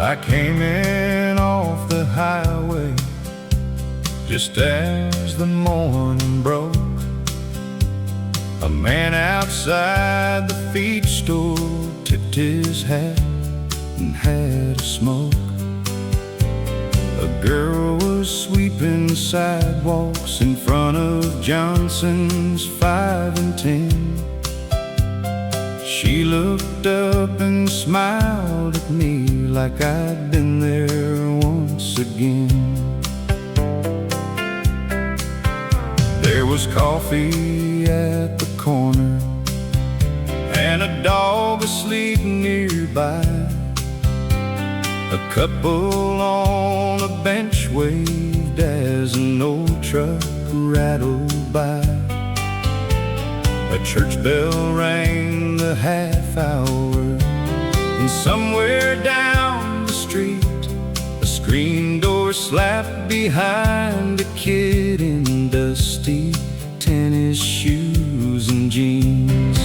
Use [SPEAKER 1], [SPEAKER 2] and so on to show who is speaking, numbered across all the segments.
[SPEAKER 1] I came in off the highway just as the morning broke. A man outside the feed store tipped his hat and had a smoke. A girl was sweeping sidewalks in front of Johnson's 5 and 10. She looked up and smiled at me like I'd been there once again. There was coffee at the corner and a dog asleep nearby. A couple on a bench waved as an old truck rattled by. A church bell rang the half hour, and somewhere down the street a screen door slapped behind a kid in dusty tennis shoes and jeans.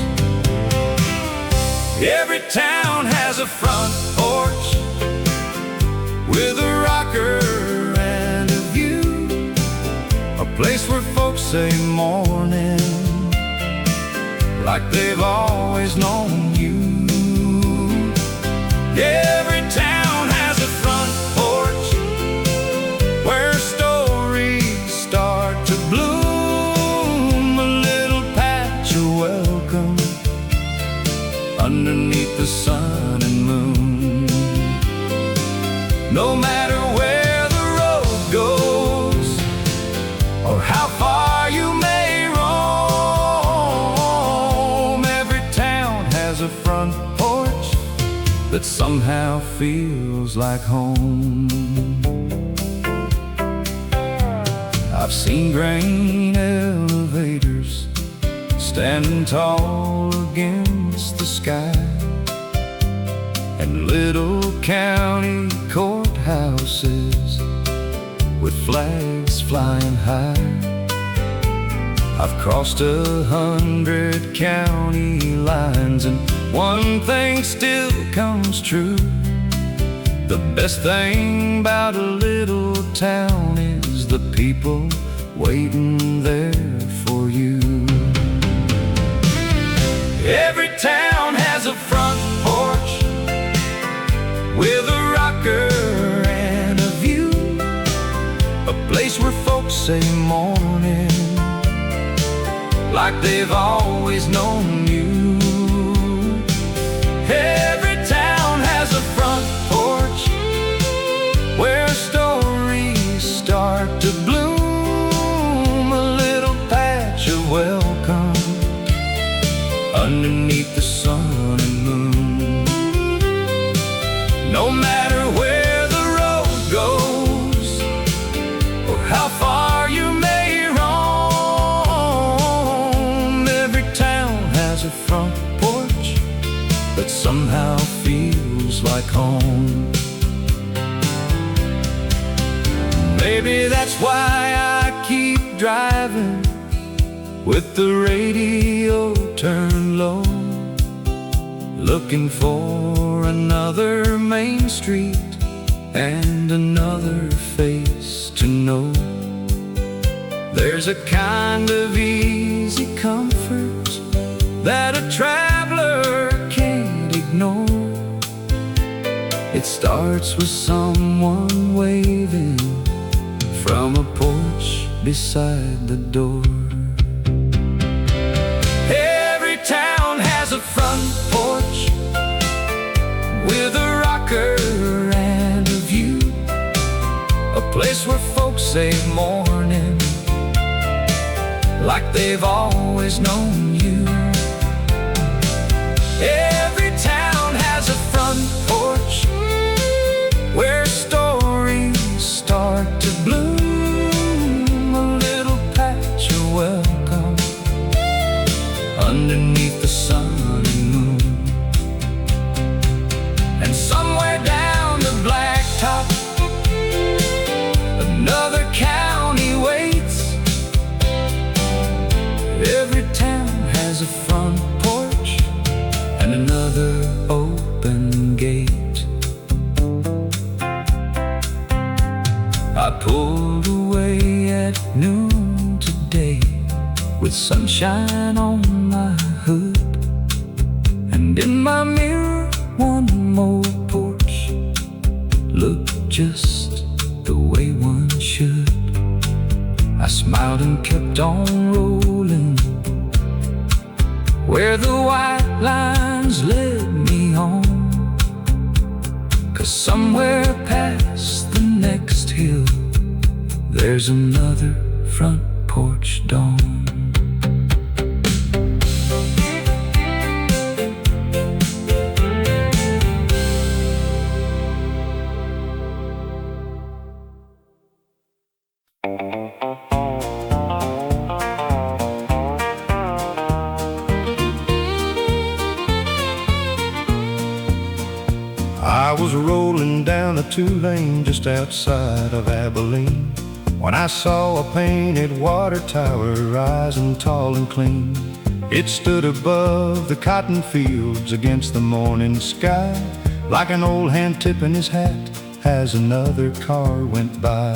[SPEAKER 1] Every town has a front porch with a rocker and a view, a place where folks say morning like they've always known you. Every town has a front porch where stories start to bloom, a little patch of welcome underneath the sun and moon. No matter where the road goes or how far you may roam, every town has a front porch that somehow feels like home. I've seen grain elevators standing tall against the sky, and little county courthouses with flags flying high. I've crossed 100 county lines, and one thing still comes true: the best thing about a little town is the people waiting there for you. Every town has a front porch with a rocker and a view, a place where folks say morning like they've always known you. Every town has a front porch where stories start to bloom, a little patch of welcome underneath the sun and moon. No matter where the road goes or how far you may roam, every town has a front porch that somehow feels like home. Maybe that's why I keep driving with the radio turned low, looking for another Main Street and another face to know. There's a kind of easy comfort that a traveler can't ignore. It starts with someone waving from a porch beside the door. Every town has a front porch with a rocker and a view, a place where folks say morning like they've always known you. Every town has a front porch where stories start to bloom, a little patch of welcome underneath the sun and moon. And somewhere down the blacktop another county waits. Every town has a front porch and another open gate. sunshine on my hood, and in my mirror one more porch looked just the way one should. I smiled and kept on rolling where the white lines led me on, 'cause somewhere past the next hill there's another front porch dawn. I was rolling down a two-lane just outside of Abilene when I saw a painted water tower rising tall and clean. It stood above the cotton fields against the morning sky, like an old hand tipping his hat as another car went by.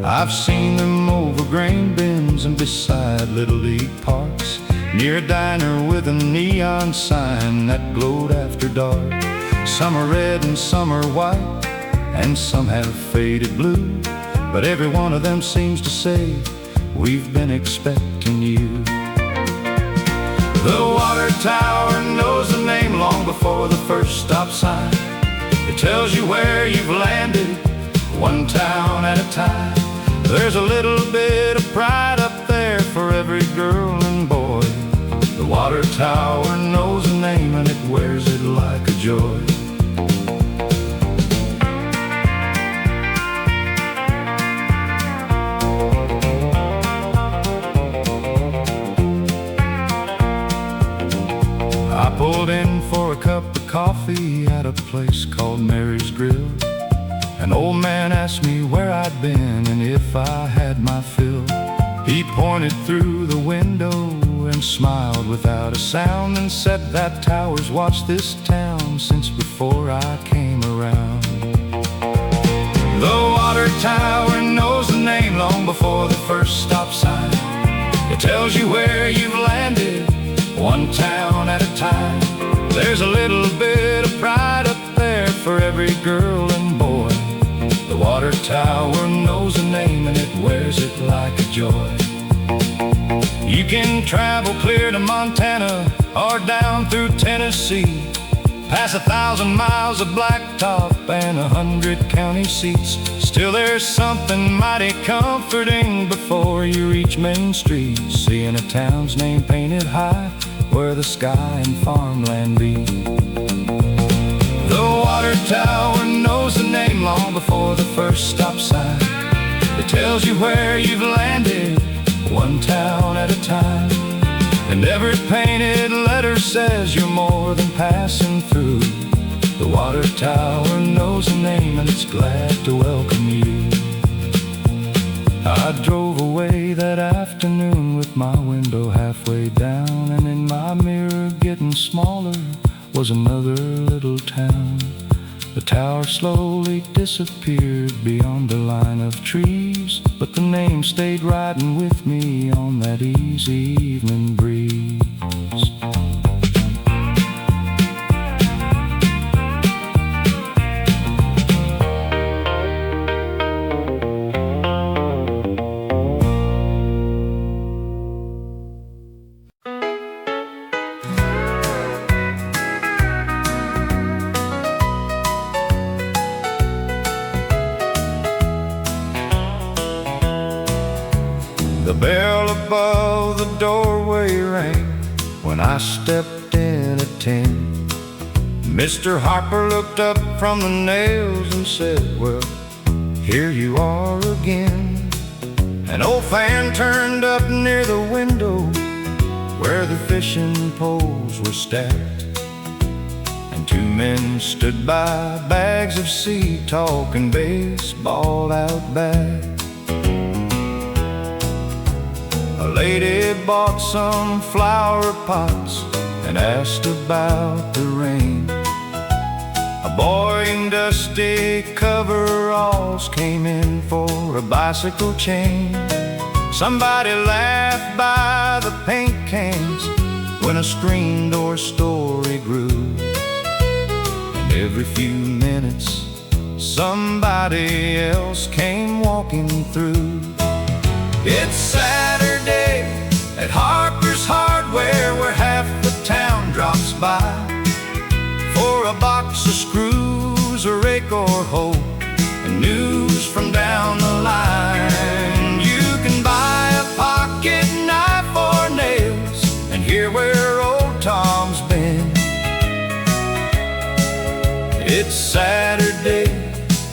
[SPEAKER 1] I've seen them over grain bins and beside Little League parks, near a diner with a neon sign that glowed after dark. Some are red and some are white, and some have faded blue, but every one of them seems to say, we've been expecting you. The water tower knows the name long before the first stop sign. It tells you where you've landed, one town at a time. There's a little bit of pride up there for every girl and boy. The water tower knows the name and it wears it like a joy. I pulled in for a cup of coffee at a place called Mary's Grill. An old man asked me where I'd been and if I had my fill. He pointed through the window and smiled without a sound and said that tower's watched this town since before I came around. The water tower knows the name long before the first stop sign. It tells you where you've landed, one town at a time. There's a little bit of pride up there for every girl and boy. The water tower knows the name and it wears it like a joy. You can travel clear to Montana or down through Tennessee, past 1,000 miles of blacktop and 100 county seats. Still there's something mighty comforting before you reach Main Street, seeing a town's name painted high where the sky and farmland meet. The water tower knows the name long before the first stop sign. It tells you where you've landed, one town at a time. And every painted letter says you're more than passing through. The water tower knows the name and it's glad to welcome you. I drove away that afternoon with my window halfway down, and in my mirror getting smaller was another little town. The tower slowly disappeared beyond the line of trees, but the name stayed riding with me on that easy evening breeze. The bell above the doorway rang when I stepped in at 10. Mr. Harper looked up from the nails and said, well, here you are again. An old fan turned up near the window where the fishing poles were stacked, and two men stood by bags of seed talking baseball out back. A lady bought some flower pots and asked about the rain. A boy in dusty coveralls came in for a bicycle chain. Somebody laughed by the paint cans when a screen door story grew. And every few minutes somebody else came walking through. It's Saturday at Harper's Hardware, where half the town drops by for a box of screws, a rake or hoe, and news from down the line. You can buy a pocket knife or nails and hear where old Tom's been. It's Saturday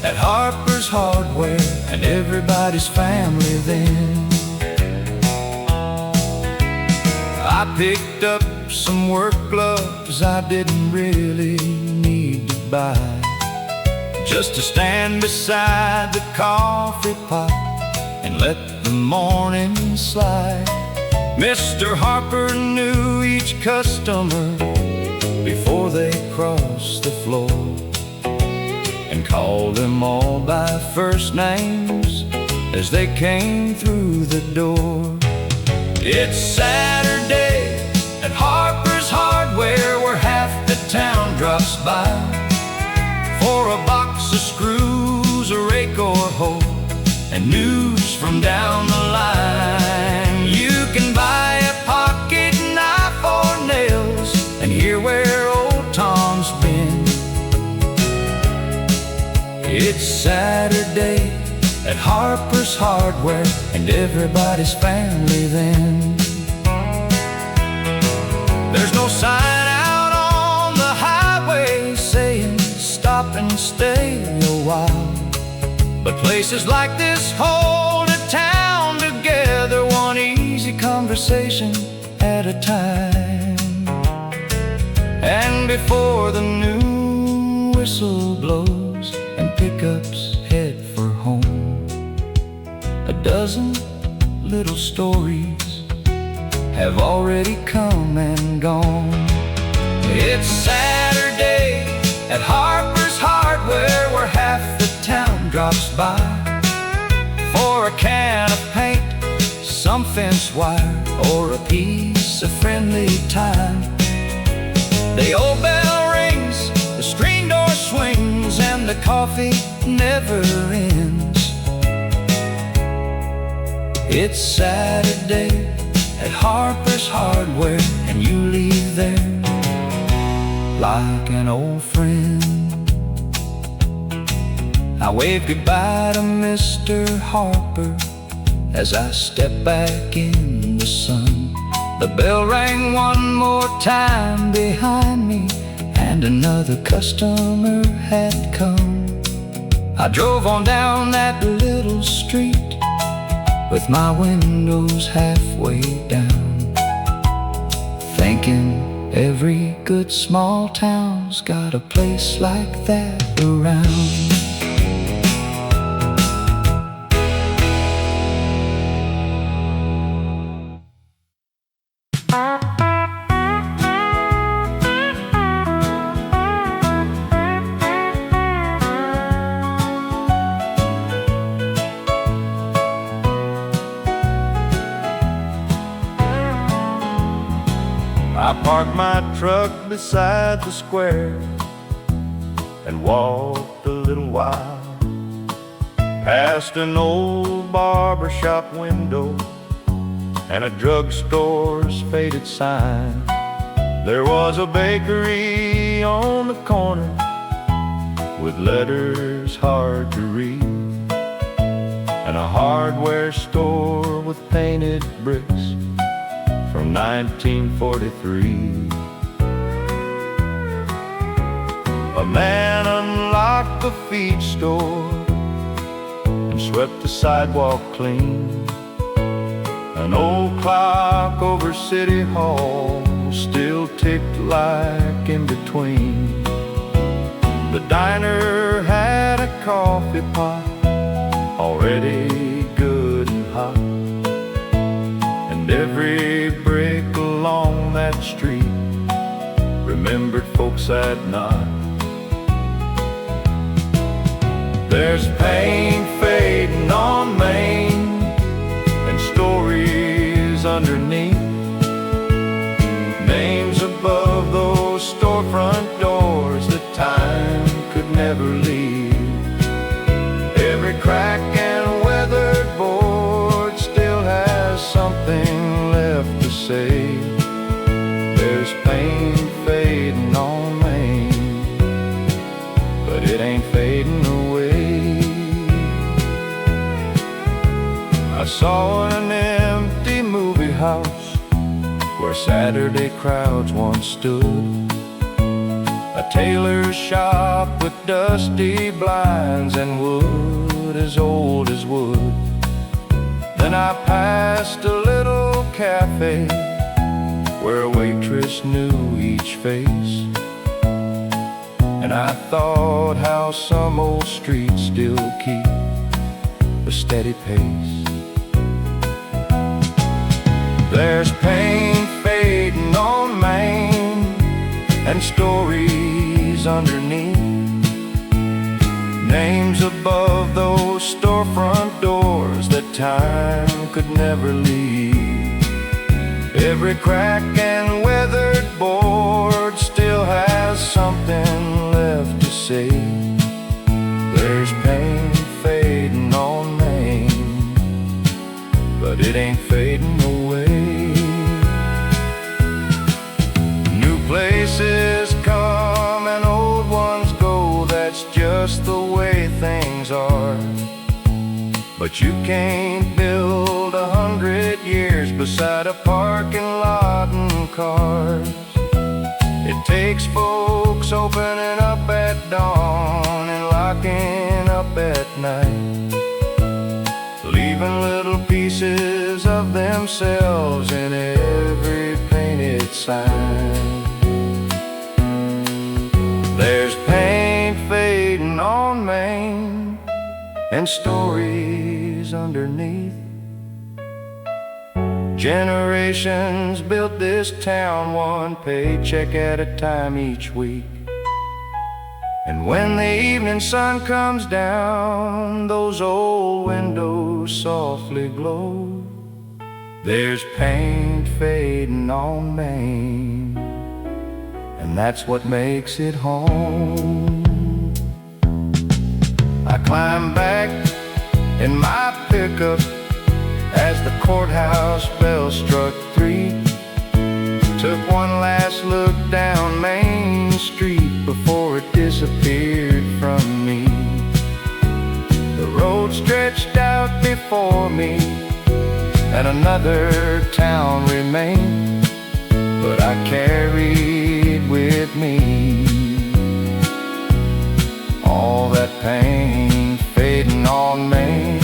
[SPEAKER 1] at Harper's Hardware, and everybody's family then. I picked up some work gloves I didn't really need to buy, just to stand beside the coffee pot and let the morning slide. Mr. Harper knew each customer before they crossed the floor, and called them all by first names as they came through the door. It's Saturday at Harper's Hardware, where half the town drops by for a box of screws, a rake or hoe, and news from down the line. You can buy a pocket knife or nails and hear where old Tom's been. It's Saturday at Harper's Hardware, and everybody's family then. There's no sign out on the highway saying stop and stay a while, but places like this hold a town together, one easy conversation at a time. And before the noon whistle blows and pickups head for home, a dozen little stories have already come and gone. It's Saturday at Harper's Hardware, where half the town drops by for a can of paint, some fence wire, or a piece of friendly time. The old bell rings, the screen door swings, and the coffee never ends. It's Saturday at Harper's Hardware, and you leave there like an old friend. I wave goodbye to Mr. Harper as I step back in the sun. The bell rang one more time behind me, and another customer had come. I drove on down that little street with my windows halfway down, thinking every good small town's got a place like that around.
[SPEAKER 2] I parked my truck beside the square and walked a little while past an old barbershop window and a drugstore's faded sign. There was a bakery on the corner with letters hard to read, and a hardware store with painted bricks from 1943. A man unlocked the feed store and swept the sidewalk clean. An old clock over City Hall still ticked like in between. The diner had a coffee pot already good and hot, and every brick along that street remembered folks I'd not. There's paint fading on Main and stories storefront doors that time could never leave. Every crack and weathered board still has something left to say. There's pain fading on Main, but it ain't fading away. I saw an empty movie house where Saturday crowds once stood, a tailor's shop with dusty blinds and wood as old as wood. Then I passed a little cafe where a waitress knew each face, and I thought how some old streets still keep a steady pace. There's pain fading on Main and stories underneath, names above those storefront doors that time could never leave. Every crack and weathered board still has something left to say. There's pain fading on Main, but it ain't fading away. New places come and old ones go, that's just the way things are. But you can't build 100 years beside a parking lot and cars. It takes folks opening up at dawn and locking up at night, leaving little pieces of themselves in every painted sign. There's paint fading on Main and stories underneath. Generations built this town one paycheck at a time each week. And when the evening sun comes down, those old windows softly glow. There's paint fading on Main, and that's what makes it home. I climbed back in my pickup as the courthouse bell struck 3. Took one last look down Main Street before it disappeared from me. The road stretched out before me and another town remained, but I carried with me all that pain fading on Main.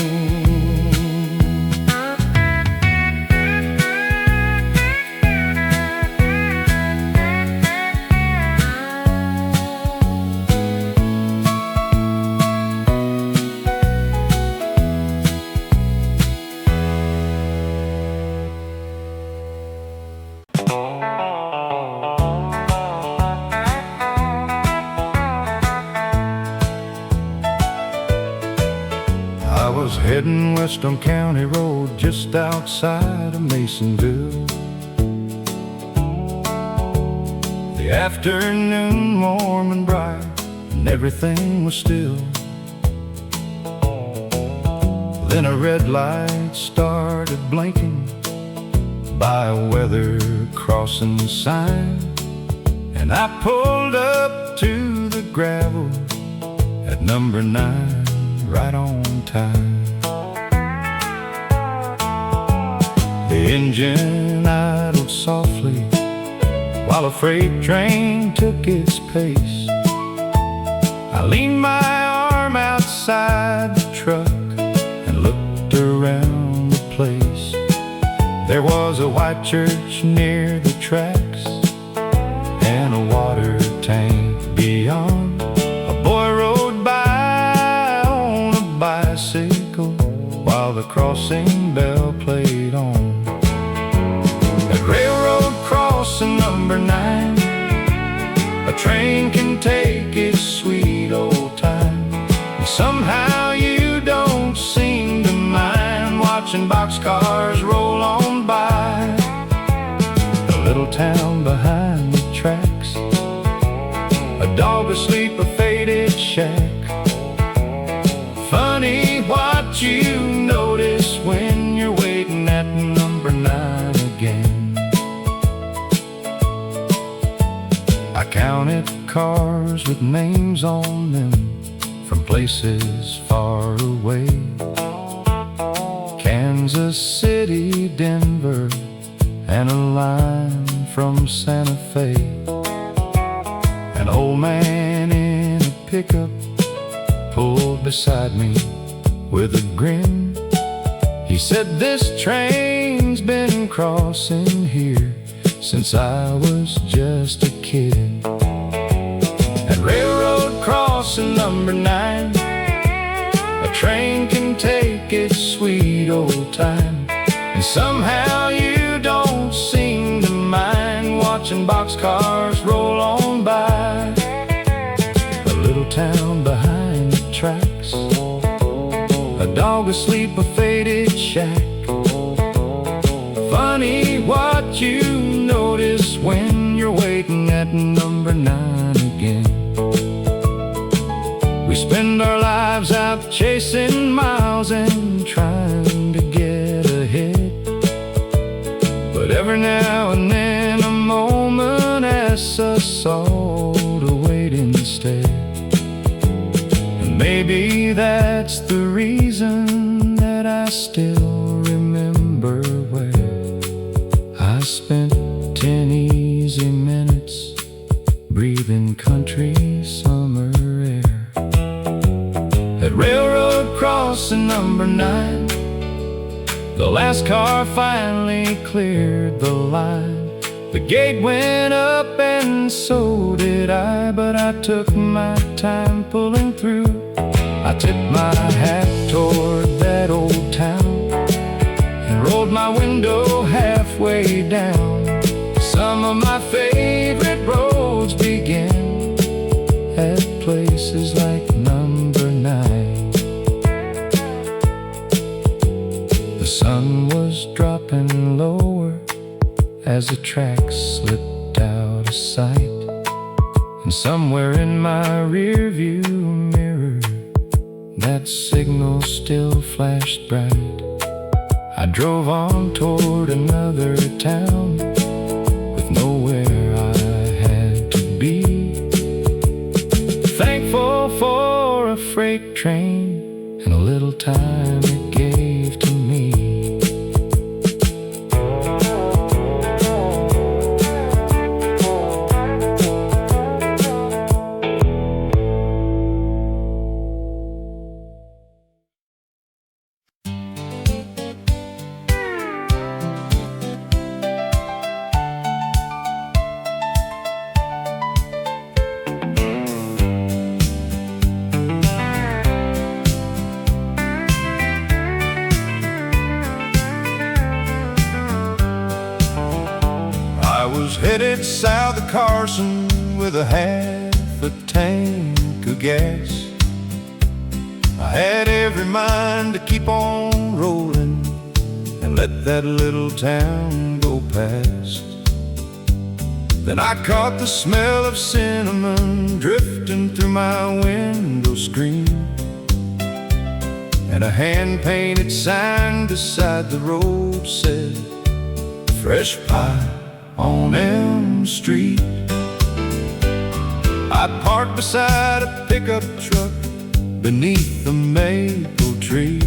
[SPEAKER 2] Heading west on County Road just outside of Masonville. The afternoon warm and bright and everything was still. Then a red light started blinking by a weather crossing sign, and I pulled up to the gravel at number 9 right on time. The engine idled softly while a freight train took its pace. I leaned my arm outside the truck and looked around the place. There was a white church near the tracks and a water tank beyond. A boy rode by on a bicycle while the crossing bell played on. Railroad crossing number 9, a train can take its sweet old time. And somehow you don't seem to mind watching boxcars roll on by. The little town behind the tracks a dog asleep, a faded shack. Funny what you notice when you're waiting at number 9 again. I counted cars with names on them from places far away. Kansas City, Denver, and a line from Santa Fe. An old man in a pickup pulled beside me with a grin. He said, "This train's been crossing here since I was just a kid." At railroad crossing number 9, a train can take its sweet old time, and somehow you don't seem to mind watching boxcars roll on by. A little town behind the tracks, a dog asleep, a faded shack. Funny what you notice when you're waiting at number 9 again. We spend our lives out chasing miles and trying to get ahead, but every now and then a moment asks us all to wait instead. And maybe that's the reason that I still remember where I spent 10 easy minutes breathing country summer air. At railroad crossing number 9, the last car finally cleared the line. The gate went up and so did I, but I took my time pulling through. I tipped my hat toward that old town and rolled my window halfway down. Some of my favorite roads begin at places like number 9. The sun was dropping lower as the tracks slipped out of sight, and somewhere in my rearview mirror that signal still flashed bright. I drove on toward another town with nowhere I had to be, thankful for a freight train and a little time it gave to me. Headed south of Carson with a half a tank of gas. I had every mind to keep on rolling and let that little town go past. Then I caught the smell of cinnamon drifting through my window screen, and a hand-painted sign beside the road said, "Fresh pie on Elm Street." I parked beside a pickup truck beneath the maple tree.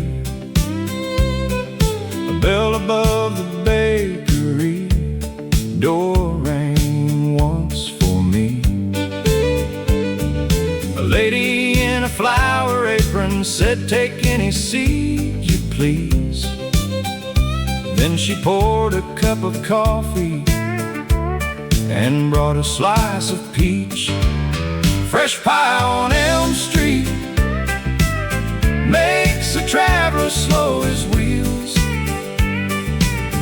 [SPEAKER 2] A bell above the bakery door rang once for me. A lady in a flower apron said, "Take any seat you please." Then she poured a cup of coffee and brought a slice of peach. Fresh pie on Elm Street makes a traveler slow his wheels.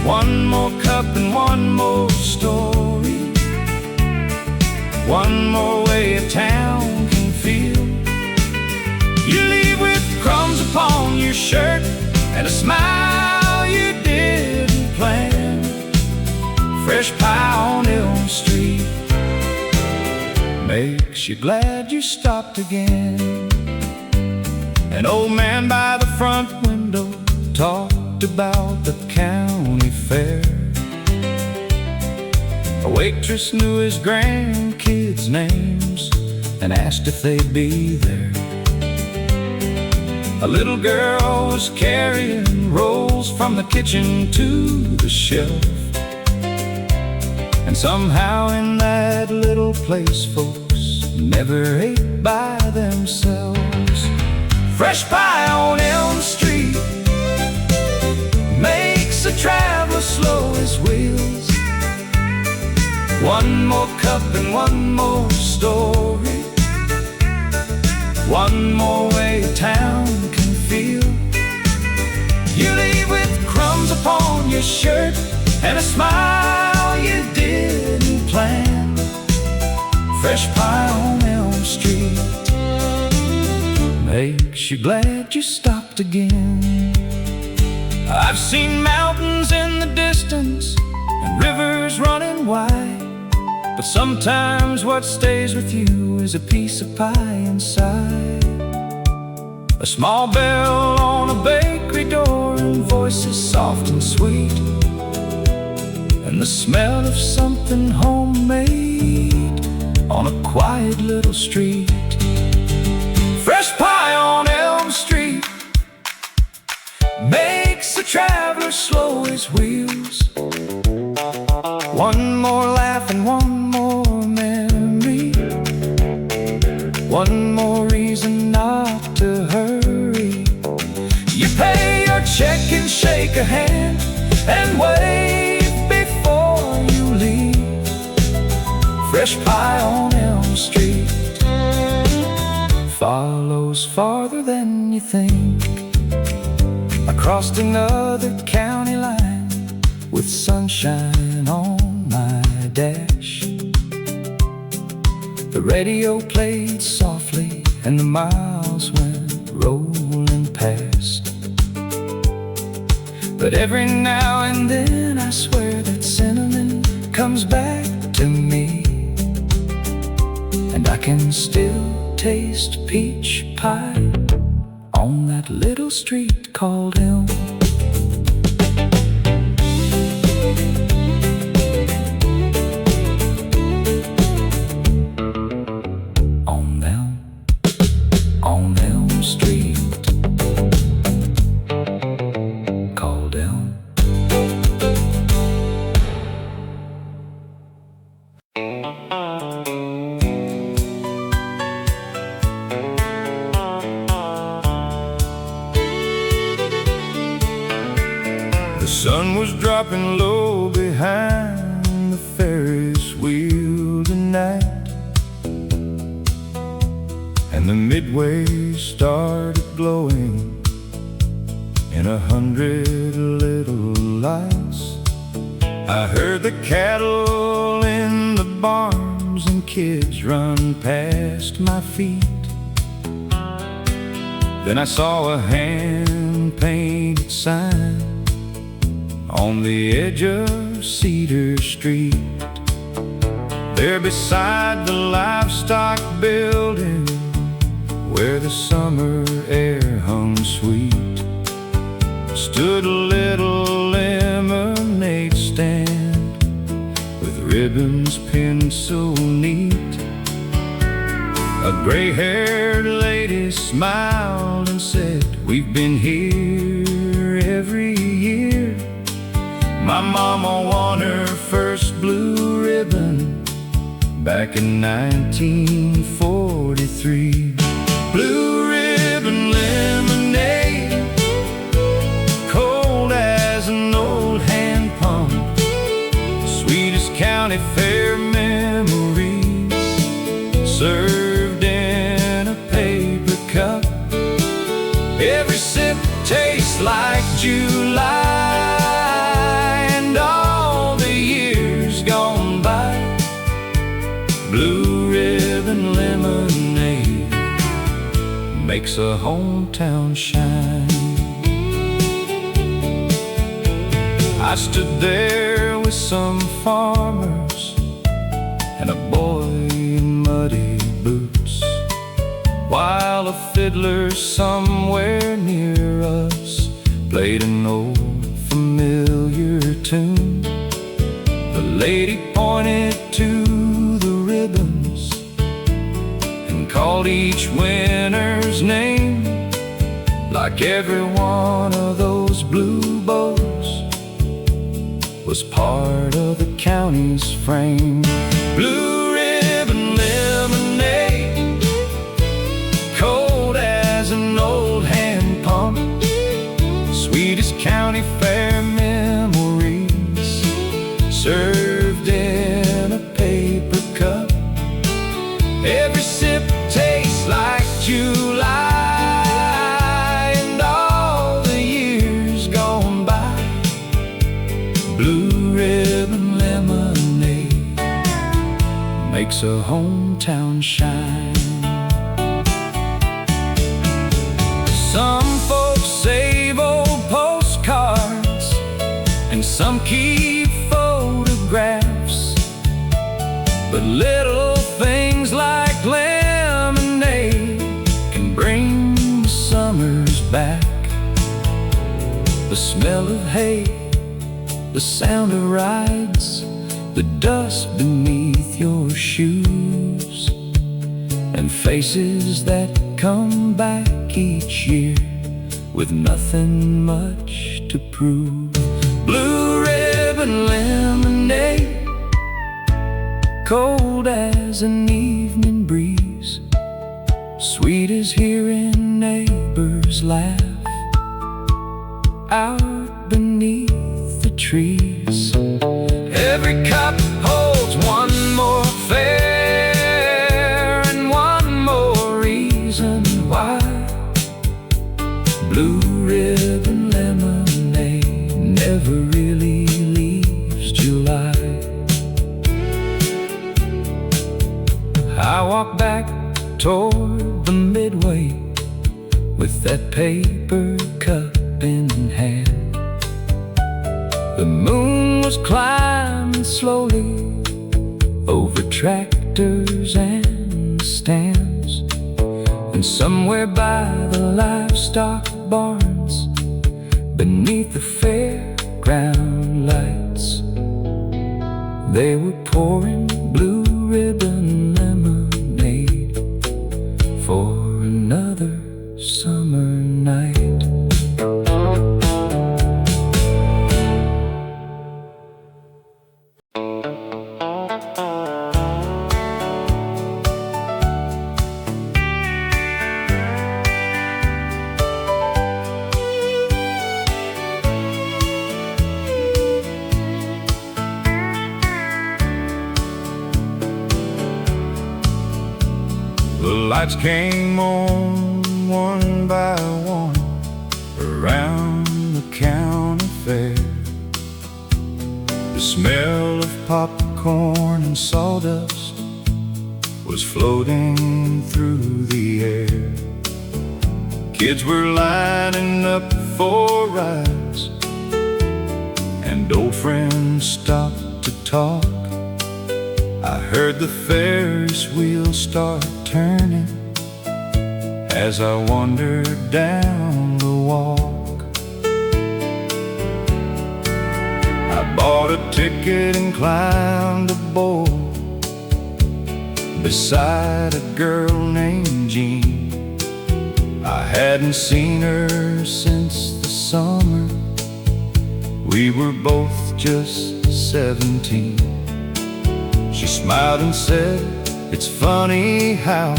[SPEAKER 2] One more cup and one more story, one more way a town can feel. You leave with crumbs upon your shirt and a smile you didn't plan. Fresh pie on Elm Street makes you glad you stopped again. An old man by the front window talked about the county fair. A waitress knew his grandkids' names and asked if they'd be there. A little girl was carrying rolls from the kitchen to the shelf. And somehow in that little place folks never ate by themselves. Fresh pie on Elm Street makes a traveler slow his wheels. One more cup and one more story, one more way town can feel. You leave with crumbs upon your shirt and a smile you didn't plan. Fresh pie on Elm Street makes you glad you stopped again. I've seen mountains in the distance and rivers running wide, but sometimes what stays with you is a piece of pie inside. A small bell on a bakery door and voices soft and sweet, and the smell of something homemade on a quiet little street. Fresh pie on Elm Street makes the traveler slow his wheels. One more laugh and one more memory, one more reason not to hurry. You pay your check and shake a hand and wave before you leave. Fresh pie on Elm Street follows farther than you think, across another county line, with sunshine on my dash. The radio played softly and the miles went rolling past. But every now and then I swear that cinnamon comes back to me, and I can still taste peach pie on that little street called Elm. On Elm Street called Elm. The sun was dropping low behind the Ferris wheel tonight, and the midway started glowing in 100 little lights. I heard the cattle in the barns and kids run past my feet. Then I saw a hand-painted sign on the edge of Cedar Street. There beside the livestock building, where the summer air hung sweet, stood a little lemonade stand with ribbons pinned so neat. A gray-haired lady smiled and said, "We've been here every year. My mama won her first blue ribbon back in 1943. Blue ribbon lemonade, cold as an old hand pump, sweetest county fair memories, served in a paper cup. Every sip tastes like July, and all the years gone by. Blue ribbon lemonade makes a hometown shine." I stood there with some farmers and a boy in muddy fiddler somewhere near us played an old familiar tune. The lady pointed to the ribbons and called each winner's name, like every one of those blue bows was part of the county's frame. Blue ribbon lemonade, cold as an old hand pump, sweetest county fair memories, served in a paper cup. Every sip tastes like July, and all the years gone by. Blue ribbon lemonade makes a hometown shine. Some folks save old postcards, and some keep photographs, but little things like lemonade can bring the summers back. The smell of hay, the sound of rides, the dust beneath your shoes, and faces that come back each year with nothing much to prove. Blue ribbon lemonade, cold as an evening breeze, sweet as hearing neighbors laugh out beneath the trees. Every cup holds one more fair and one more reason why. Blue ribbon lemonade never really leaves July. I walk back toward the midway with that paper cup in hand. The moon was climbing slowly over tractors and stands, and somewhere by the livestock barns, beneath the fairground lights, they were pouring blue ribbon lemonade for another summer night. The lights came on one by one around the county fair. The smell of popcorn and sawdust was floating through the air. Kids were lining up for rides, and old friends stopped to talk. I heard the Ferris wheel start turning as I wandered down the walk. I bought a ticket and climbed aboard beside a girl named Jean. I hadn't seen her since the summer. We were both just 17. She smiled and said, "It's funny how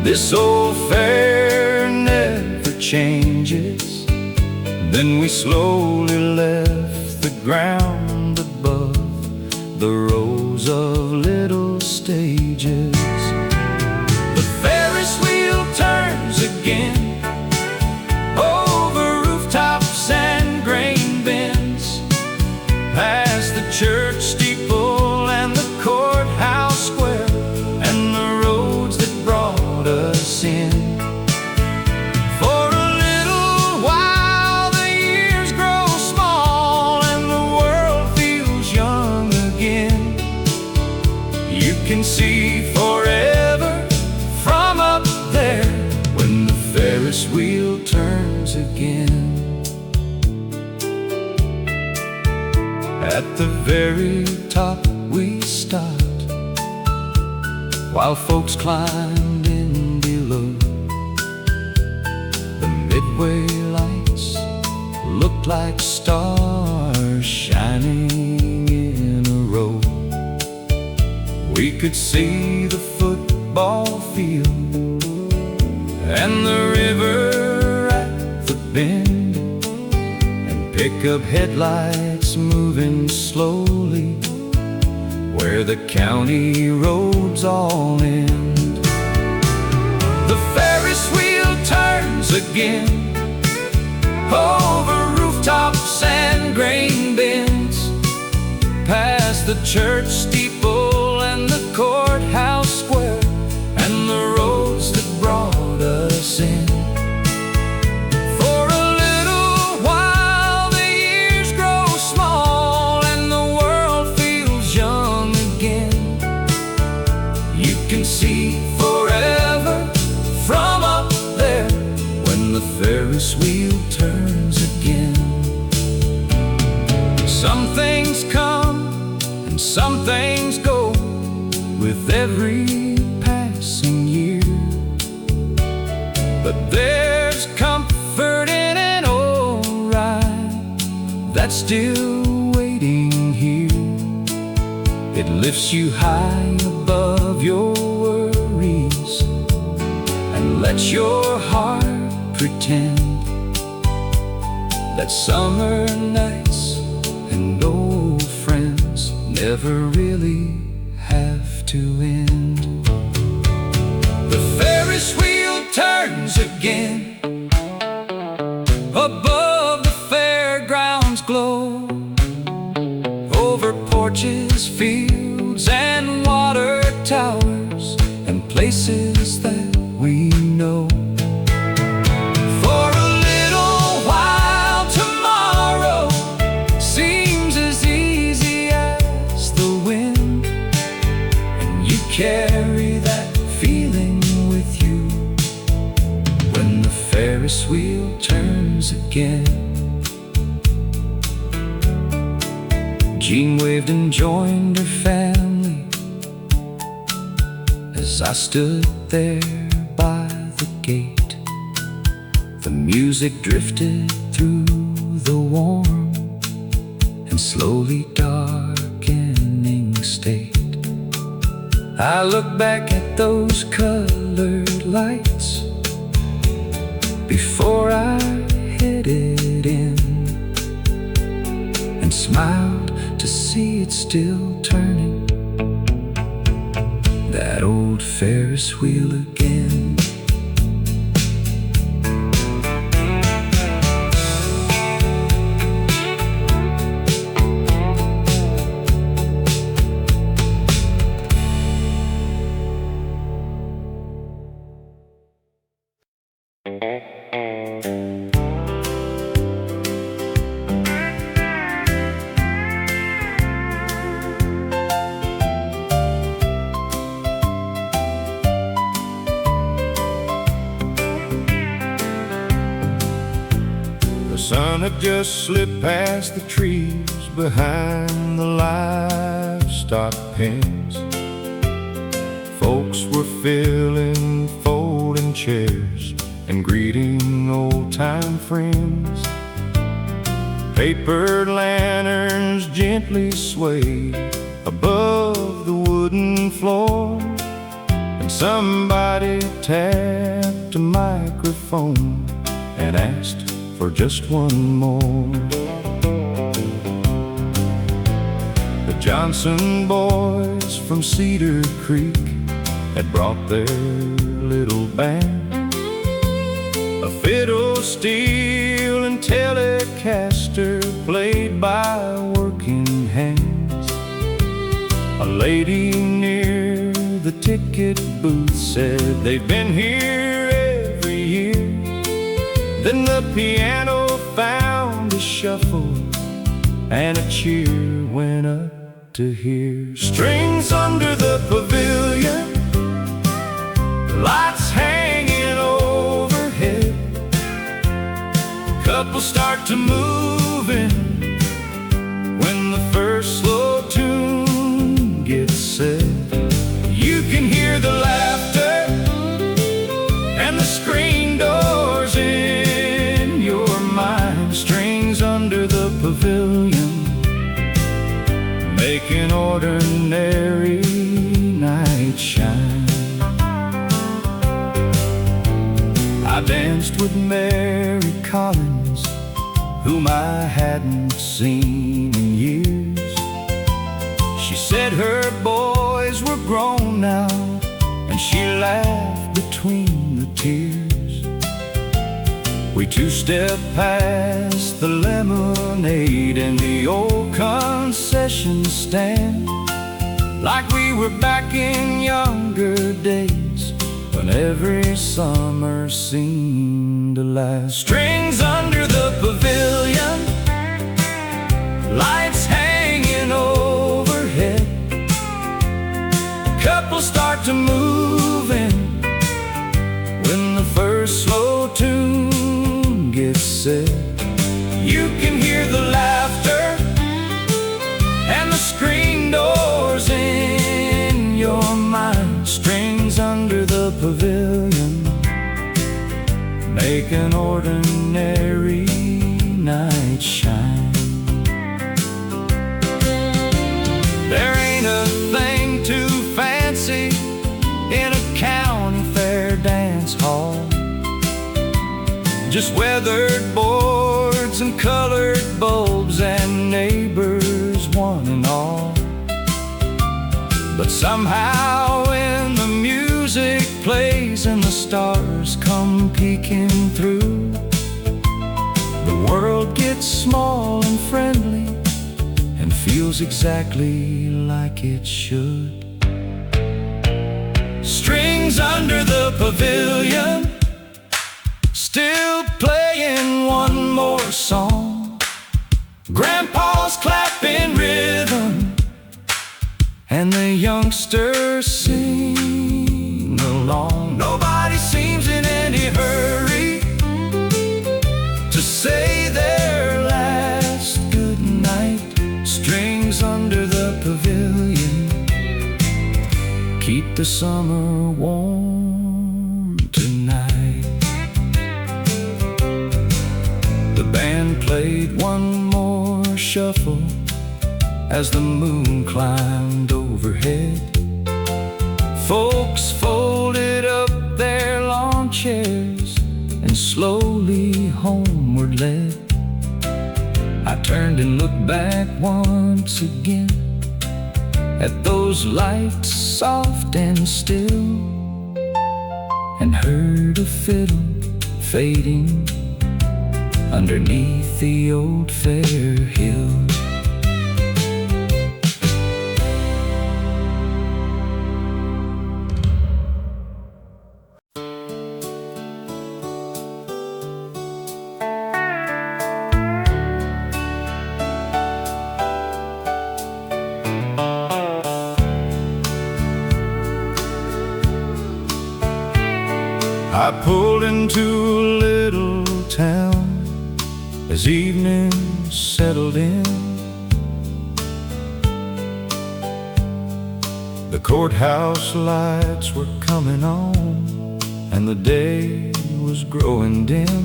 [SPEAKER 2] this old fair never changes." Then we slowly left the ground above the rows of little stages. The Ferris wheel turns again over rooftops and grain bins, past the church steeple and the courthouse square, and the roads that brought us in. For a little while the years grow small and the world feels young again. You can see for
[SPEAKER 1] Ferris wheel turns again. At the very top we stopped, while folks climbed in below. The midway lights looked like stars shining in a row. We could see the football field and the river at the bend, and pickup headlights moving slowly where the county roads all end. The Ferris wheel turns again over rooftops and grain bins, past the church steeple and the courthouse square, and the roads that brought us in. For a little while the years grow small and the world feels young again. You can see forever from up there when the Ferris wheel turns again. Some things come and some things go with every passing year, but there's comfort in an old ride that's still waiting here. It lifts you high above your worries and lets your heart pretend that summer nights and old friends never really have to end. The Ferris wheel turns again above the fairgrounds glow, over porches, fields, and water towers, and places that we know. For a little while tomorrow seems as easy as the wind, and you carry that feeling with you when the Ferris wheel turns again. Jean waved and joined her family as I stood there by the gate. The music drifted through the warm and slowly darkening state. I look back at those colored lights before I headed in, and smiled to see it still turning, that old Ferris wheel again.
[SPEAKER 2] The sun had just slipped past the trees behind the livestock pens. Folks were filling folding chairs and greeting old-time friends. Paper lanterns gently swayed above the wooden floor, and somebody tapped a microphone and asked for just one more. The Johnson boys from Cedar Creek had brought their little band, a fiddle, steel, and Telecaster played by working hands. A lady near the ticket booth said they'd been here every year. Then the piano found a shuffle and a cheer went up to hear strings under the pavilion, lights hanging overhead, breakfast with Mary Collins, whom I hadn't seen in years. She said her boys were grown now, and she laughed between the tears. We two-stepped past the lemonade and the old concession stand, like we were back in younger days, when every summer seemed to last. Strings under the pavilion, lights hanging overhead. Couples start to move in when the first slow tune gets set. You can hear the laughter and the screen doors in your mind. Strings under the pavilion make an ordinary night shine. There ain't a thing too fancy in a county fair dance hall, just weathered boards and colored bulbs and neighbors one and all. But somehow when the music plays and the stars come peeking through, the world gets small and friendly and feels exactly like it should. Strings under the pavilion, still playing one more song. Grandpa's clapping rhythm and the youngsters sing along. Nobody seems in any hurry to say their last good night. Strings under the pavilion keep the summer warm tonight. The band played one more shuffle as the moon climbed overhead. Folks folded up their lawn chairs and slowly homeward led. I turned and looked back once again at those lights soft and still, and heard a fiddle fading underneath the old fair hill. I pulled into a little town as evening settled in. The courthouse lights were coming on and the day was growing dim.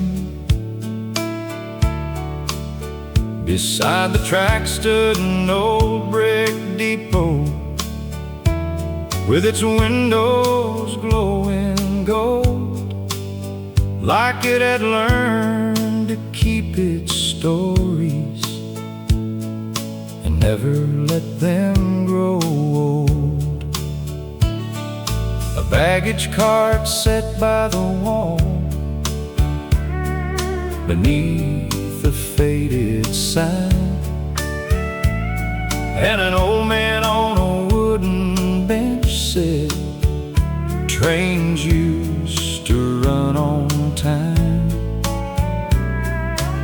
[SPEAKER 2] Beside the track stood an old brick depot with its windows glowing gold, like it had learned to keep its stories and never let them grow old. A baggage cart set by the wall beneath a faded sign, and an old man on a wooden bench said, "Trains used to run on time."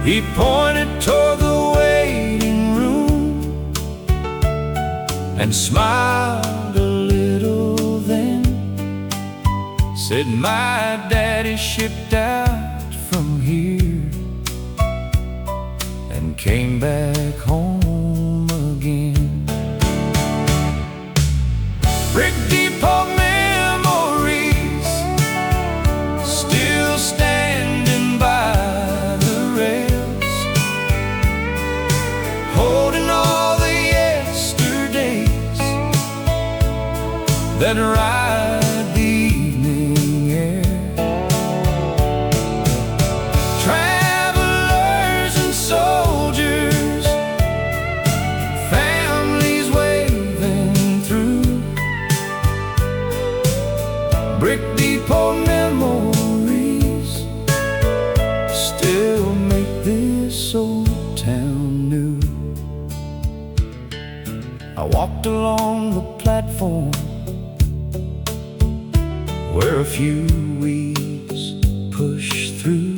[SPEAKER 2] He pointed toward the waiting room and smiled a little then, said, "My daddy shipped out from here and came back home again." Brick Depot memories still standing by the rails, holding all the yesterdays that ride the evening air.
[SPEAKER 1] Brick depot memories still make this old town new. I walked along the platform where a few weeds push through,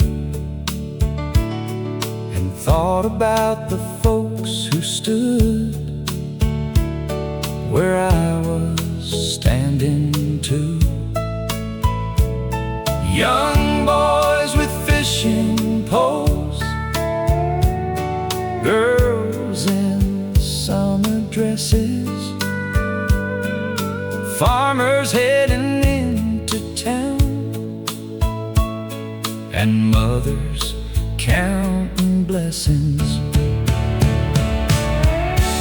[SPEAKER 1] and thought about the folks who stood where I was standing too. Young boys with fishing poles, girls in summer dresses, farmers heading into town, and mothers counting blessings.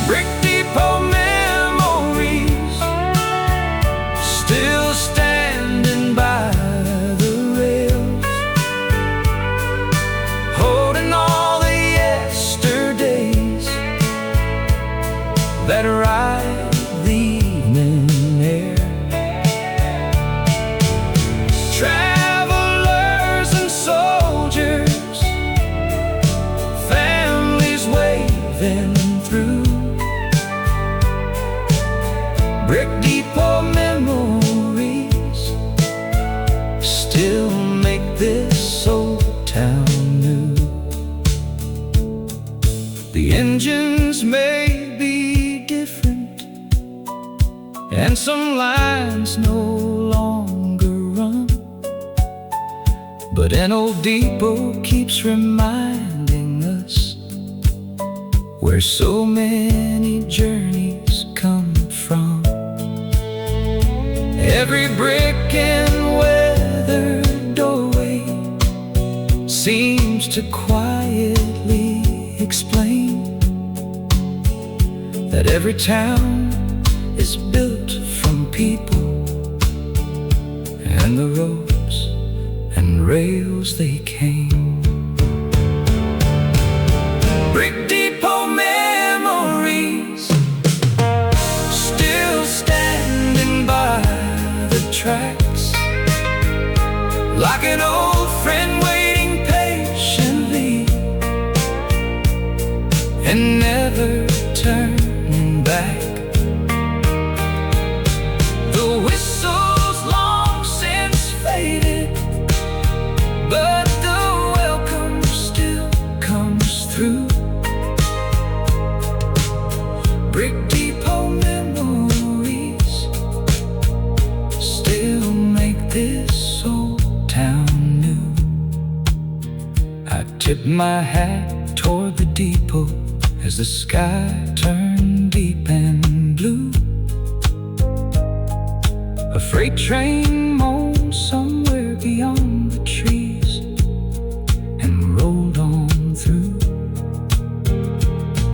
[SPEAKER 1] Brick depot memories still standing by the rails, holding all the yesterdays that ride the evening air. Travelers and soldiers, families waving through. Brick depot memories still make this old town new. The engines may be different, and some lines no longer run, but an old depot keeps reminding us where so many journeys come from. Every brick and weathered doorway seems to quietly explain that every town is built from people and the ropes and rails they came. Brick depot memories still standing by the tracks, like an old friend waiting patiently and never turning back. The whistle's long since faded, but the welcome still comes through. Brick depot memories still make this old town new. I tip my hat toward the depot as the sky turned deep and blue. A freight train moaned somewhere beyond the trees and rolled on through.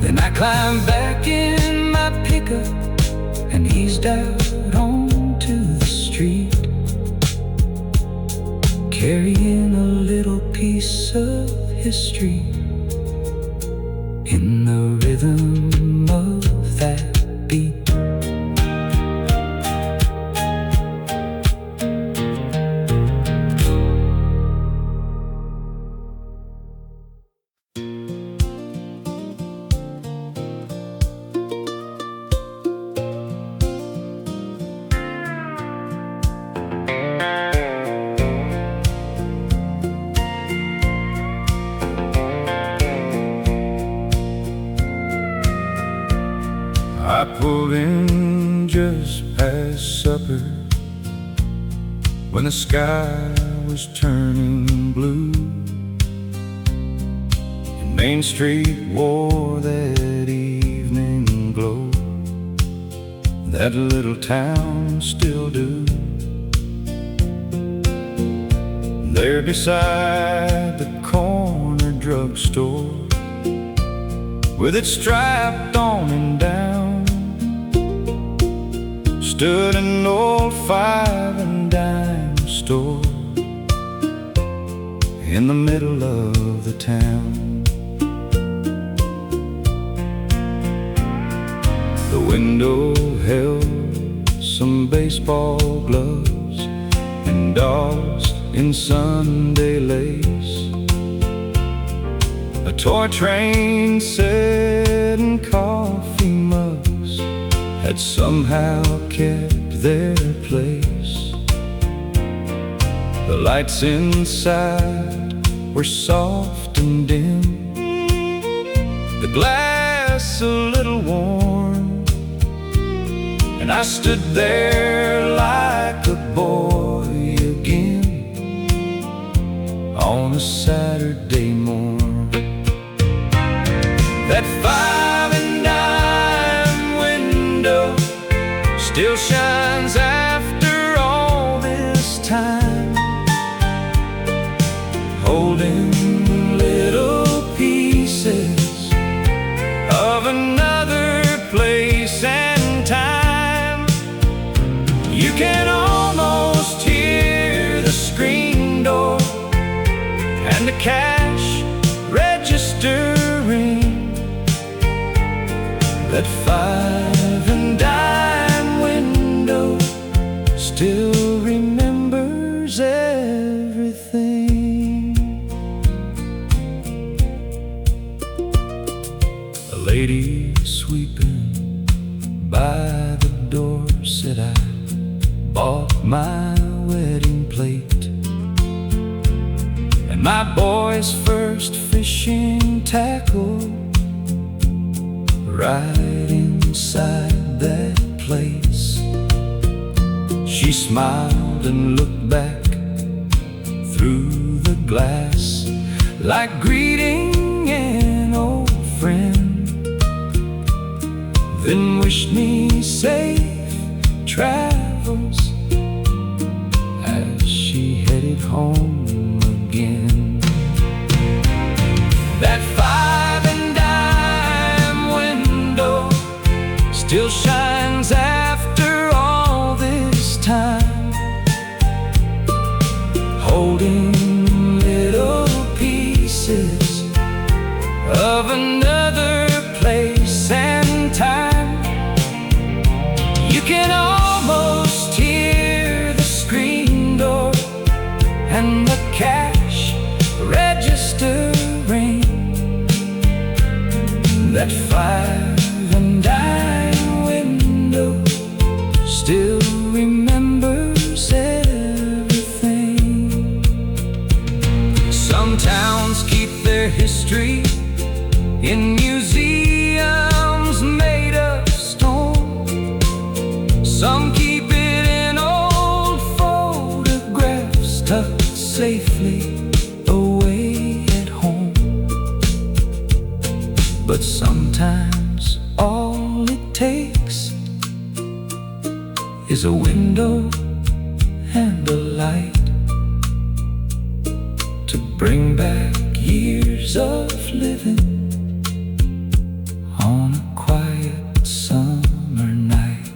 [SPEAKER 1] Then I climbed back in my pickup and eased out onto the street, carrying a little piece of history in the rhythm of that beat. I pulled in just past supper when the sky was turning blue, and Main Street wore that evening glow that little town still do. There beside the corner drugstore, with it striped on and down, stood an old 5 and dime store in the middle of the town. The window held some baseball gloves
[SPEAKER 2] dolls in Sunday lace. A toy train set in coffee mugs had somehow kept their place. The lights inside were soft and dim, the glass a little warm, and I stood there like a boy again on a Saturday morn. That 5 and dime window still shines after all this time, holding little pieces of another place and time. You can almost hear the screen door and the cash register ring. That 5 and dime window still remembers everything. A lady sweeping by the door said, I bought my wedding plate and my boy's first fishing tackle right inside that place. She smiled and looked back through the glass, like greeting an old friend, then wished me safe travels as she headed home again. That 5 and dime window still shines after all this time, holding little pieces of another place and time. You can almost hear the screen door and the cash register ring. That 5 and dime window still remembers everything. Some towns keep their history in museums made of stone. Some keep it in old photographs tucked safely away at home. But sometimes all it takes is a window and a light to bring back years of living on a quiet summer night.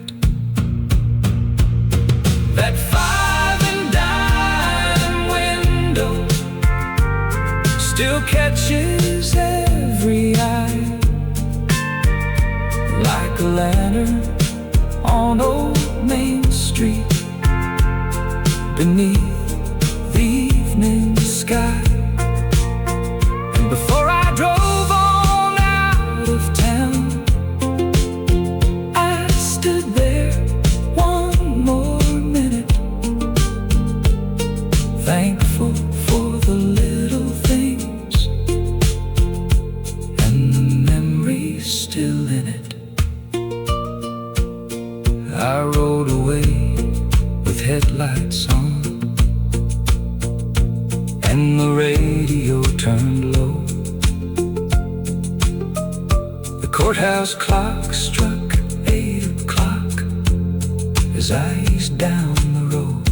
[SPEAKER 2] That 5 and dime window still catches every eye, like a lantern on old Main Street beneath the evening sky. And before I drove on out of town, I stood there one more minute, thankful for the little things and the memories still in it. I rode away with headlights on and the radio turned low. The courthouse clock struck 8 o'clock as I eased down the road.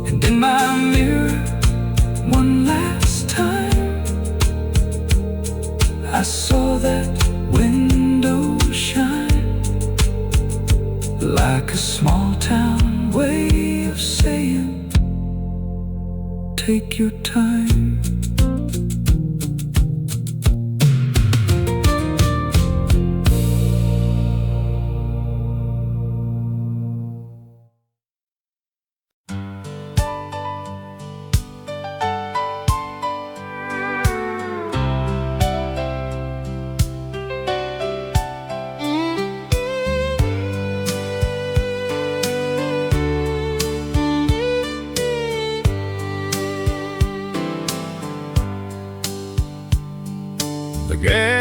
[SPEAKER 2] And in my mirror, one last time, I saw that window shine, like a small town way of saying, take your time.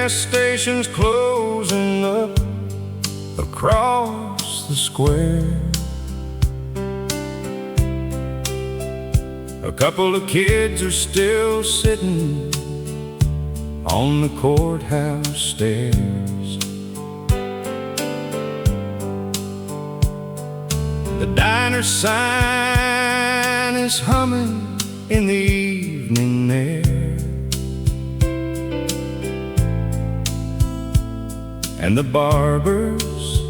[SPEAKER 2] gas station's closing up across the square. A couple of kids are still sitting on the courthouse stairs. The diner sign is humming in the evening air, and the barber's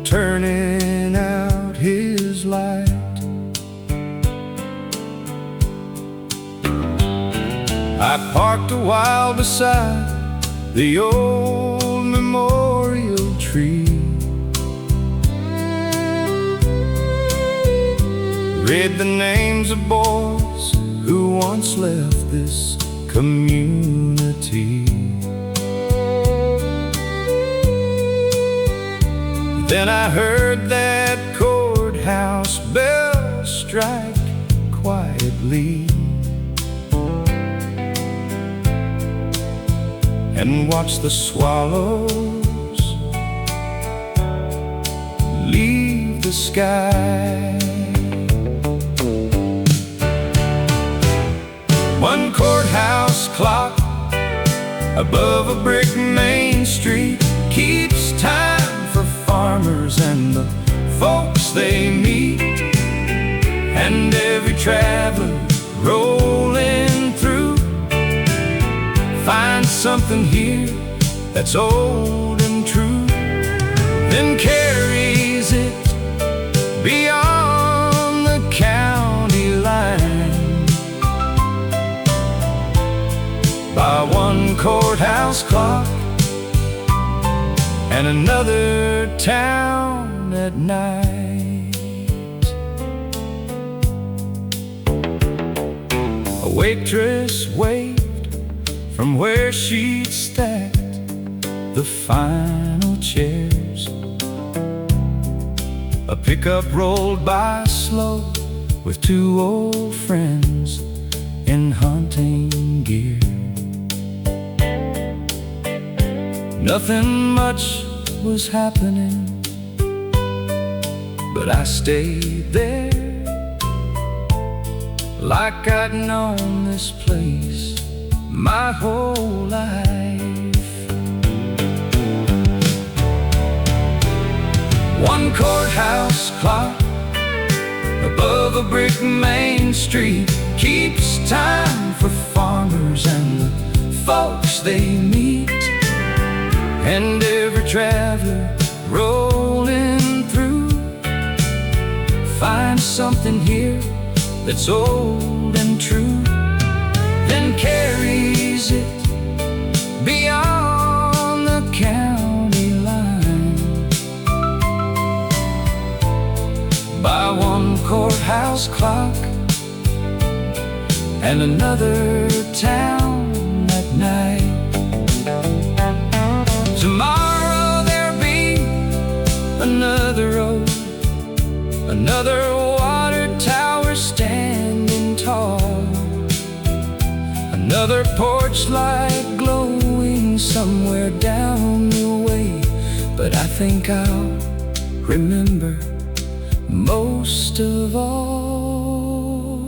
[SPEAKER 2] turning out his light. I parked a while beside the old memorial tree, read the names of boys who once left this community. Then I heard that courthouse bell strike quietly, and watched the swallows leave the sky. One courthouse clock above a brick main street keeps time for farmers and the folks they meet, and every traveler rolling through finds something here that's old and true, then carries it beyond the county line. By one courthouse clock and another town at night. A waitress waved from where she'd stacked the final chairs. A pickup rolled by slow with two old friends in hunting gear. Nothing much was happening, but I stayed there like I'd known this place my whole life. One courthouse clock above a brick main street keeps time for farmers and the folks they meet, and every traveler rolling through finds something here that's old and true, then carries it beyond the county line. By one courthouse clock and another town at night. Tomorrow there'll be another road, another water tower standing tall, another porch light glowing somewhere down the way. But I think I'll remember most of all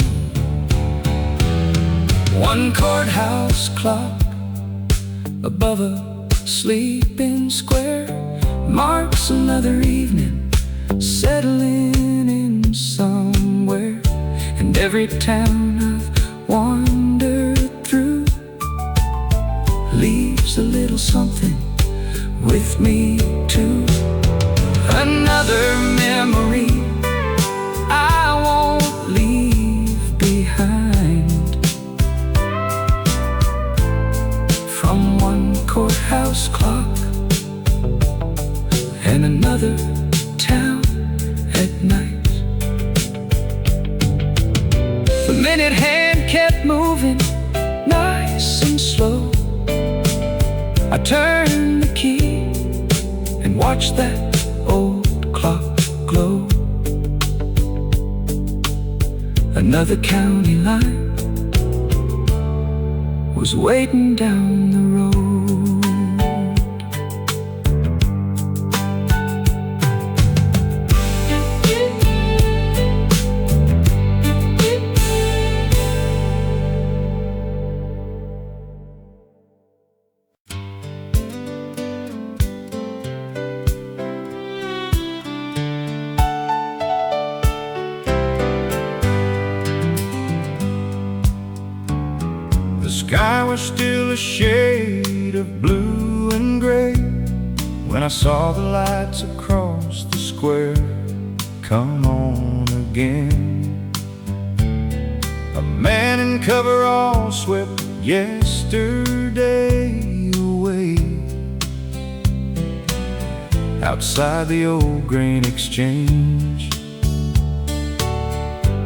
[SPEAKER 2] one courthouse clock above a sleeping square marks another evening settling in somewhere, and every town I've wandered through leaves a little something with me too. Another memory I won't leave behind, from one courthouse clock and another town at night. The minute hand kept moving nice and slow. I turned the key and watched that old clock glow. Another county line was waiting down the road. The sky was still a shade of blue and gray when I saw the lights across the square come on again. A man in coveralls swept yesterday away outside the old grain exchange.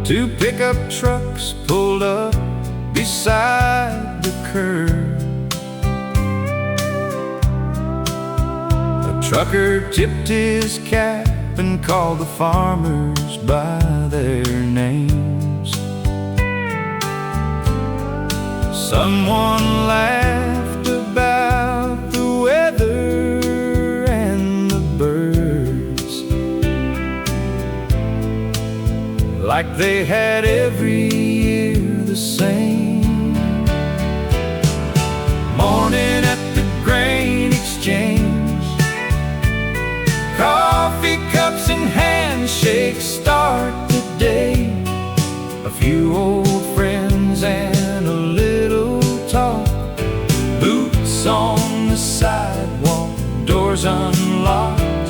[SPEAKER 2] Two pickup trucks pulled up beside the curb. A trucker tipped his cap and called the farmers by their names. Someone laughed about the weather and the birds, like they had every year the same. Morning at the grain exchange, coffee cups and handshakes start the day. A few old friends and a little talk, boots on the sidewalk, doors unlocked.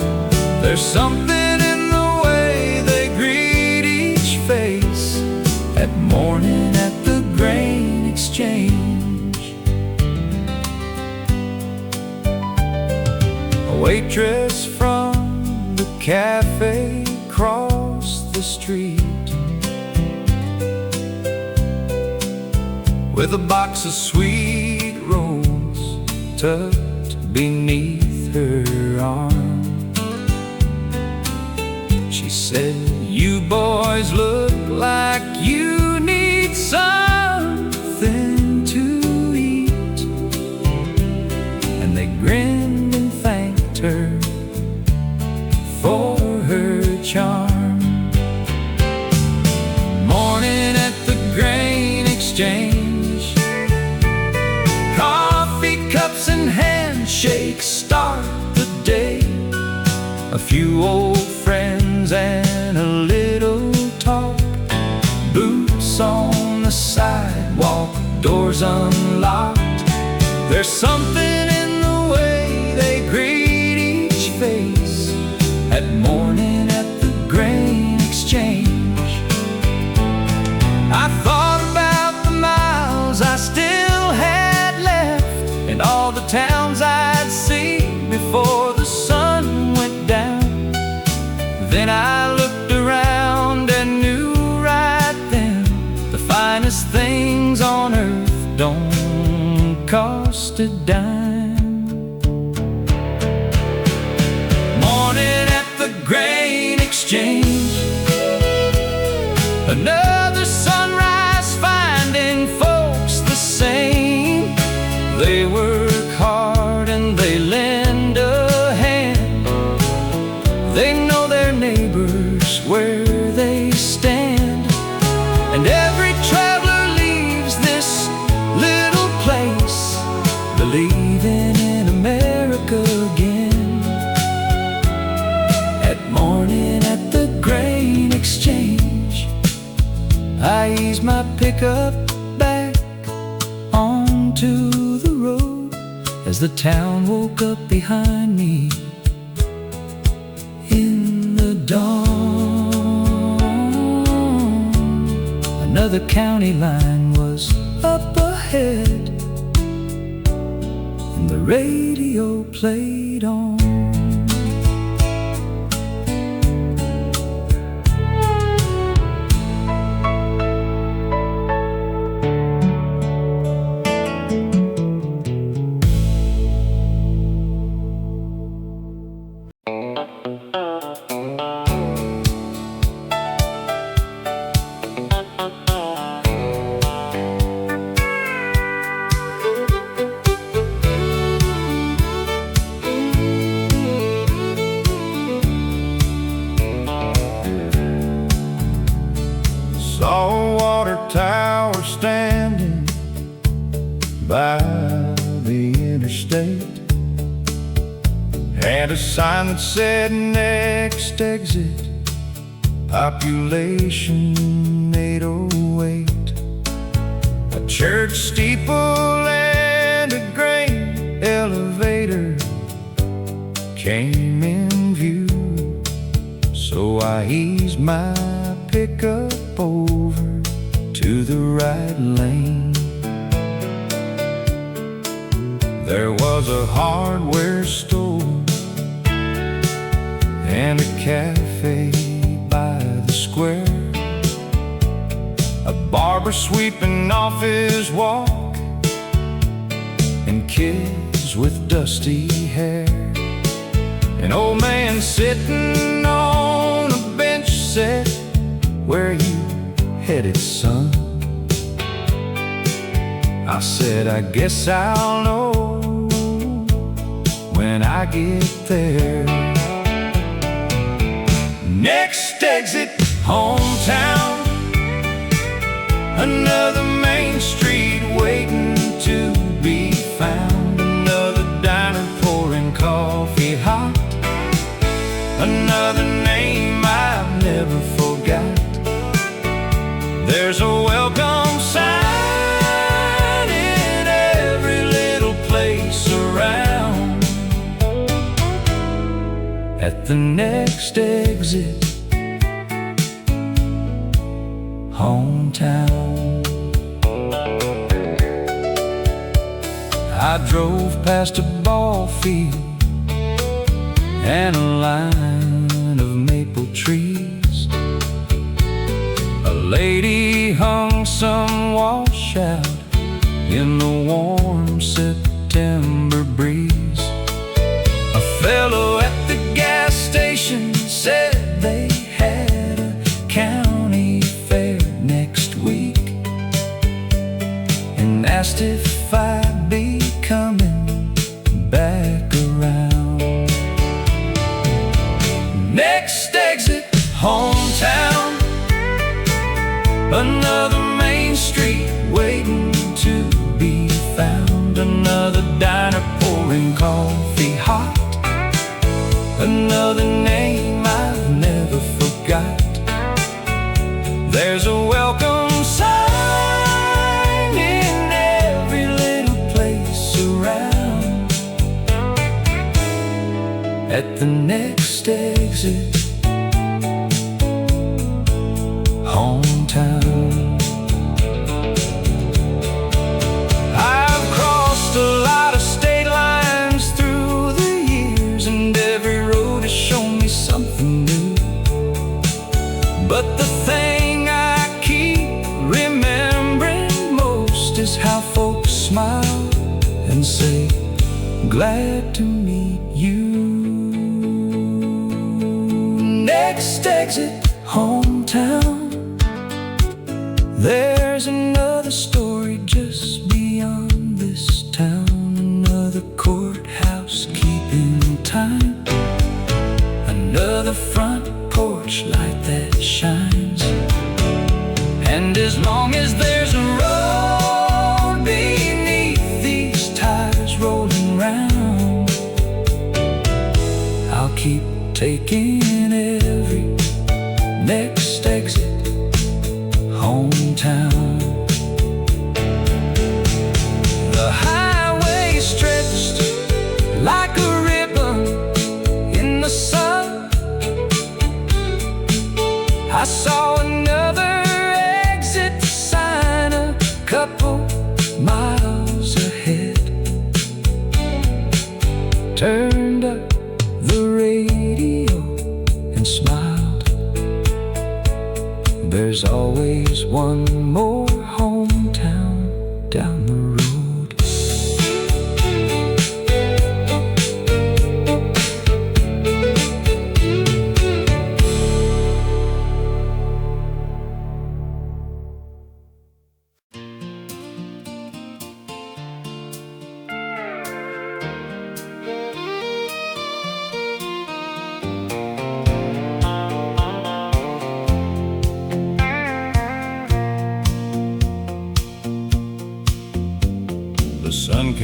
[SPEAKER 2] There's something in the way they greet each face at morning at the grain exchange. A waitress from the cafe crossed the street with a box of sweet rolls tucked beneath her arm. She said, "You boys look like you need something to eat." And they grinned and thanked her for her charm. Morning at the grain exchange, coffee cups and handshakes start the day. A few old friends and a little talk, boots on the sidewalk, doors unlocked. There's something in the way they greet each face at morning at the grain exchange. I thought about the miles I still had left and all the towns I'd see before the sun went down. Then I looked around and knew right then the finest things on earth don't cost a dime. Morning at the grain exchange, another sunrise finding folks the same. They work hard and they lend a hand. They know their neighbors where they stand. And every traveler leaves this little place believing in America again. At morning at the grain exchange, I ease my pickup back onto the road as the town woke up behind me in the dawn. Another county line was up ahead and the radio played on. Saw a water tower standing by the interstate. Had a sign that said next exit, population 808. A church steeple and a grain elevator came in view, so I eased my pickup over to the right lane. There was a hardware store and a cafe by the square, a barber sweeping off his walk, and kids with dusty hair. An old man sitting on a bench said, "Where you headed, son?" I said, "I guess I'll know when I get there." Next exit, hometown. Another Main Street waiting to be found. Another diner pouring coffee hot. Another name I've never forgot. There's a welcome sign in every little place around. At the next exit, hometown. I drove past a ball field and a line of maple trees. A lady hung some washout in the warm September breeze. A fellow at the gas station said they had a county fair next week, and asked if I'd be coming back around. Next exit, hometown. Another Main Street waiting to be found. Another diner pouring coffee hot. Another name I've never forgot. There's a welcome sign in every little place around. At the next exit, hometown. I've crossed a lot of state lines through the years, and every road has shown me something new. But the thing I keep remembering most is how folks smile and say, "Glad to meet you." Next exit, hometown. There's another story just beyond this town. Another courthouse keeping time. Another front porch light that shines. And as long as there's a road beneath these tires rolling round, I'll keep taking every next exit, hometown. The highway stretched like a ribbon in the sun. I saw another exit sign a couple miles ahead. Turned up the radio and smiled. There's always one more hometown down the road.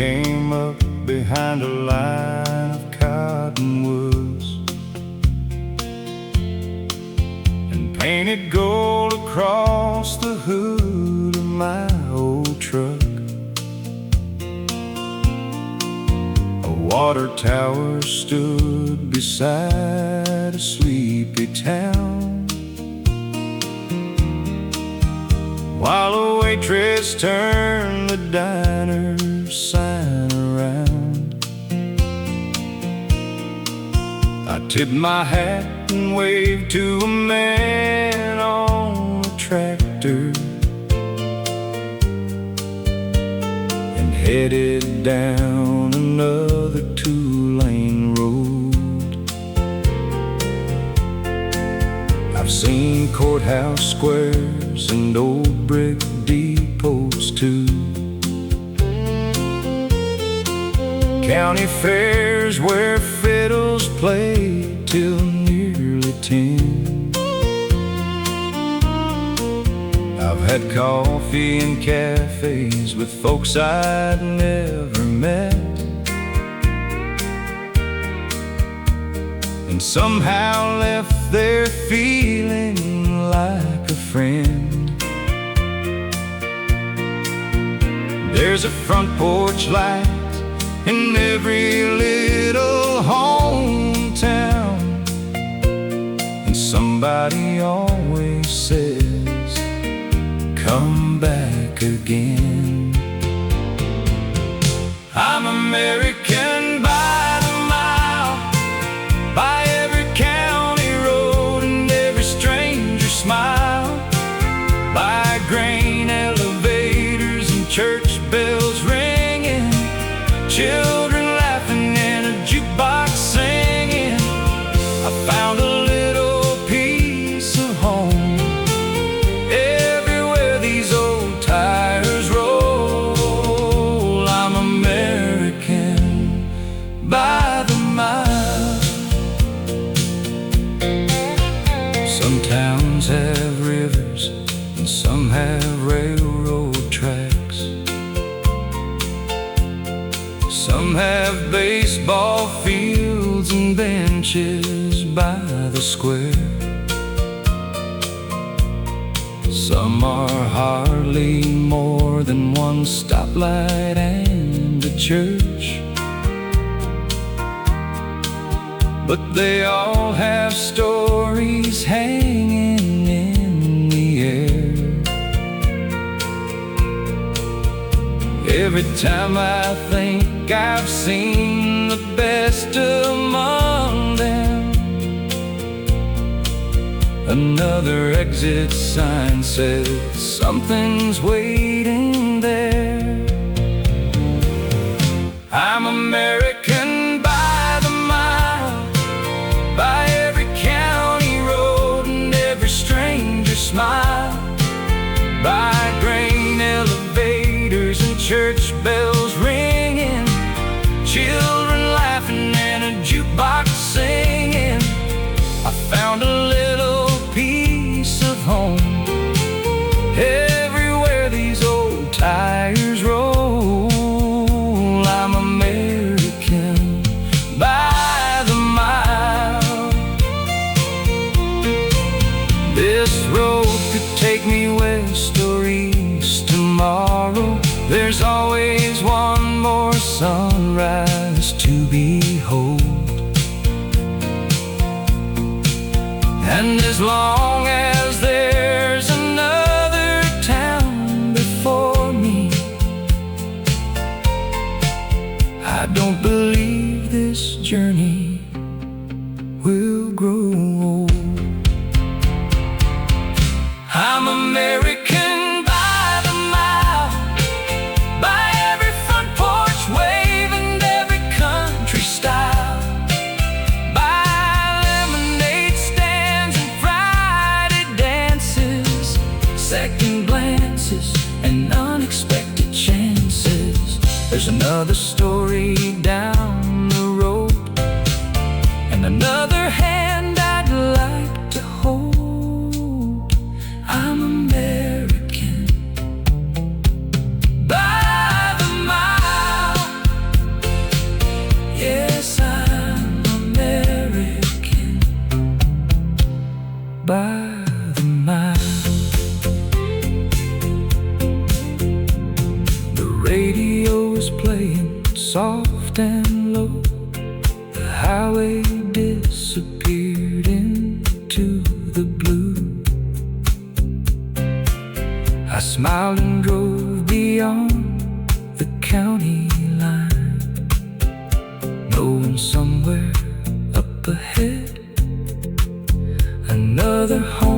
[SPEAKER 2] came up behind a line of cottonwoods and painted gold across the hood of my old truck. A water tower stood beside a sleepy town, while a waitress turned the diner's sign around. I tipped my hat and waved to a man on a tractor and headed down another two-lane road. I've seen courthouse squares and old brick depots too, county fairs where fiddles play till nearly 10. I've had coffee in cafes with folks I'd never met, and somehow left there feeling like a friend. There's a front porch light in every little hometown, and somebody always says, come back again. I'm American by the mile, by every county road and every stranger smile, by grain elevators and church bells ringing, children laughing and a jukebox singing. I found a little piece of home everywhere these old tires roll. I'm American by the mile. Some towns have rivers and some have railroad tracks. Some have baseball fields and benches by the square. Some are hardly more than one stoplight and a church, but they all have stories hanging in the air. Every time I think I've seen the best among them, another exit sign says something's waiting there. I'm American by the mile, by every county road and every stranger smile, by grain elevators and church bells ringing, children laughing and a jukebox singing. I found a little piece of home everywhere these old tires roll. I'm American by the mile. This road could take me west or east tomorrow. There's always one more sunrise to behold, and as long as there's another town before me, I don't believe this journey will grow old. I'm American by the mile, by every front porch wave and every country style, by lemonade stands and Friday dances, second glances and unexpected chances. There's another story down the road and another hand I'd like to hold. I'm American by the mile. soft and low, the highway disappeared into the blue. I smiled and drove beyond the county line, knowing somewhere up ahead another home